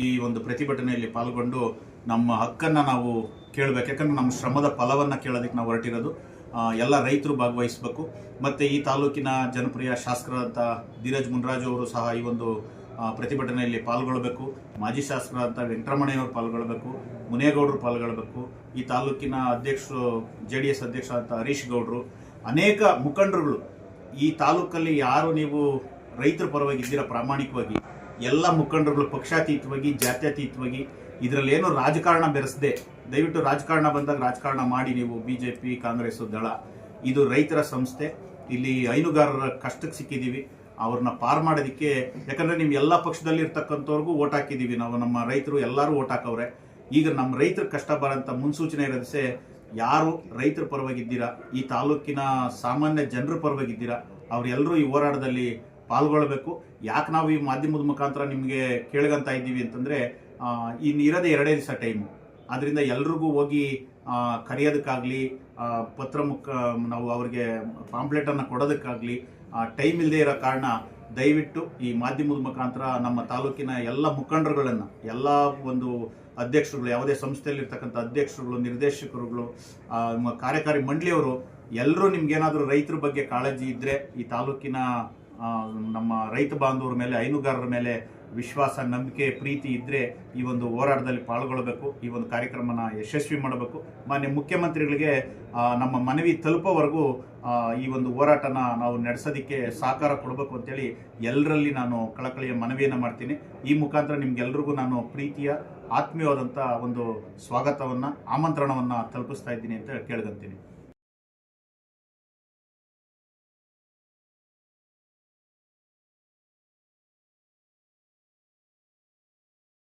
ಈ ಒಂದು ಪ್ರತಿಭಟನೆಯಲ್ಲಿ ಪಾಲ್ಗೊಂಡು ನಮ್ಮ ಹಕ್ಕನ್ನು ನಾವು ಕೇಳಬೇಕು. ಯಾಕಂದರೆ ನಮ್ಮ ಶ್ರಮದ ಫಲವನ್ನು ಕೇಳೋದಕ್ಕೆ ನಾವು ಹೊರಟಿರೋದು. ಎಲ್ಲ ರೈತರು ಭಾಗವಹಿಸಬೇಕು. ಮತ್ತು ಈ ತಾಲೂಕಿನ ಜನಪ್ರಿಯ ಶಾಸಕರಾದಂಥ ಧೀರಜ್ ಮುನ್ರಾಜು ಅವರು ಸಹ ಈ ಒಂದು ಪ್ರತಿಭಟನೆಯಲ್ಲಿ ಪಾಲ್ಗೊಳ್ಳಬೇಕು. ಮಾಜಿ ಶಾಸಕರಾದಂಥ ವೆಂಕಟರಮಣಯ್ಯವರು ಪಾಲ್ಗೊಳ್ಳಬೇಕು. ಮುನೇಗೌಡರು ಪಾಲ್ಗೊಳ್ಳಬೇಕು. ಈ ತಾಲೂಕಿನ ಅಧ್ಯಕ್ಷರು JDS ಅಧ್ಯಕ್ಷರಾದಂಥ ಹರೀಶ್ ಗೌಡರು, ಅನೇಕ ಮುಖಂಡರುಗಳು ಈ ತಾಲೂಕಲ್ಲಿ ಯಾರು ನೀವು ರೈತರ ಪರವಾಗಿದ್ದೀರಾ ಪ್ರಾಮಾಣಿಕವಾಗಿ ಎಲ್ಲ ಮುಖಂಡರುಗಳು ಪಕ್ಷಾತೀತವಾಗಿ ಜಾತ್ಯತೀತವಾಗಿ ಇದರಲ್ಲಿ ಏನು ರಾಜಕಾರಣ ಬೆರೆಸದೆ ದಯವಿಟ್ಟು ರಾಜಕಾರಣ ಬಂದಾಗ ರಾಜಕಾರಣ ಮಾಡಿ. ನೀವು BJP ಕಾಂಗ್ರೆಸ್ ದಳ ಇದು ರೈತರ ಸಂಸ್ಥೆ. ಇಲ್ಲಿ ಹೈನುಗಾರರ ಕಷ್ಟಕ್ಕೆ ಸಿಕ್ಕಿದ್ದೀವಿ, ಅವ್ರನ್ನ ಪಾರು ಮಾಡೋದಕ್ಕೆ. ಯಾಕಂದರೆ ನೀವು ಎಲ್ಲ ಪಕ್ಷದಲ್ಲಿ ಇರ್ತಕ್ಕಂಥವ್ರಿಗೂ ಓಟ್ ಹಾಕಿದ್ದೀವಿ ನಾವು. ನಮ್ಮ ರೈತರು ಎಲ್ಲರೂ ಓಟ್ ಹಾಕವ್ರೆ. ಈಗ ನಮ್ಮ ರೈತರ ಕಷ್ಟ ಬರೋಂಥ ಮುನ್ಸೂಚನೆ ಇರೋದಕ್ಕೆ ಯಾರು ರೈತರ ಪರವಾಗಿದ್ದೀರಾ, ಈ ತಾಲೂಕಿನ ಸಾಮಾನ್ಯ ಜನರ ಪರವಾಗಿದ್ದೀರಾ, ಅವರೆಲ್ಲರೂ ಈ ಹೋರಾಟದಲ್ಲಿ ಪಾಲ್ಗೊಳ್ಳಬೇಕು. ಯಾಕೆ ನಾವು ಈ ಮಾಧ್ಯಮದ ಮುಖಾಂತರ ನಿಮಗೆ ಕೇಳ್ಕೊಂತ ಇದ್ದೀವಿ ಅಂತಂದರೆ, ಇನ್ನು ಇರೋದೇ 2 ದಿವಸ ಟೈಮು. ಆದ್ದರಿಂದ ಎಲ್ರಿಗೂ ಹೋಗಿ ಕರೆಯೋದಕ್ಕಾಗಲಿ, ನಾವು ಅವ್ರಿಗೆ ಪಾಂಪ್ಲೆಟನ್ನು ಕೊಡೋದಕ್ಕಾಗಲಿ ಟೈಮ್ ಇಲ್ಲದೆ ಇರೋ ಕಾರಣ ದಯವಿಟ್ಟು ಈ ಮಾಧ್ಯಮದ ಮುಖಾಂತರ ನಮ್ಮ ತಾಲೂಕಿನ ಎಲ್ಲ ಮುಖಂಡರುಗಳನ್ನು, ಎಲ್ಲ ಒಂದು ಅಧ್ಯಕ್ಷರುಗಳು, ಯಾವುದೇ ಸಂಸ್ಥೆಯಲ್ಲಿ ಇರ್ತಕ್ಕಂಥ ಅಧ್ಯಕ್ಷರುಗಳು, ನಿರ್ದೇಶಕರುಗಳು, ಕಾರ್ಯಕಾರಿ ಮಂಡಳಿಯವರು ಎಲ್ಲರೂ ನಿಮ್ಗೇನಾದರೂ ರೈತರ ಬಗ್ಗೆ ಕಾಳಜಿ ಇದ್ದರೆ, ಈ ತಾಲೂಕಿನ ನಮ್ಮ ರೈತ ಬಾಂಧವರ ಮೇಲೆ, ಹೈನುಗಾರರ ಮೇಲೆ ವಿಶ್ವಾಸ, ನಂಬಿಕೆ, ಪ್ರೀತಿ ಇದ್ದರೆ ಈ ಒಂದು ಹೋರಾಟದಲ್ಲಿ ಪಾಲ್ಗೊಳ್ಳಬೇಕು. ಈ ಒಂದು ಕಾರ್ಯಕ್ರಮನ ಯಶಸ್ವಿ ಮಾಡಬೇಕು. ಮಾನ್ಯ ಮುಖ್ಯಮಂತ್ರಿಗಳಿಗೆ ನಮ್ಮ ಮನವಿ ತಲುಪೋವರೆಗೂ ಈ ಒಂದು ಹೋರಾಟನ ನಾವು ನಡೆಸೋದಕ್ಕೆ ಸಹಕಾರ ಕೊಡಬೇಕು ಅಂತೇಳಿ ಎಲ್ಲರಲ್ಲಿ ನಾನು ಕಳಕಳಿಯ ಮನವಿಯನ್ನು ಮಾಡ್ತೀನಿ. ಈ ಮುಖಾಂತರ ನಿಮ್ಗೆಲ್ರಿಗೂ ನಾನು ಪ್ರೀತಿಯ ಆತ್ಮೀಯವಾದಂಥ ಒಂದು ಸ್ವಾಗತವನ್ನು, ಆಮಂತ್ರಣವನ್ನು ತಲುಪಿಸ್ತಾ ಇದ್ದೀನಿ ಅಂತ ಕೇಳ್ಕೊಂತೀನಿ.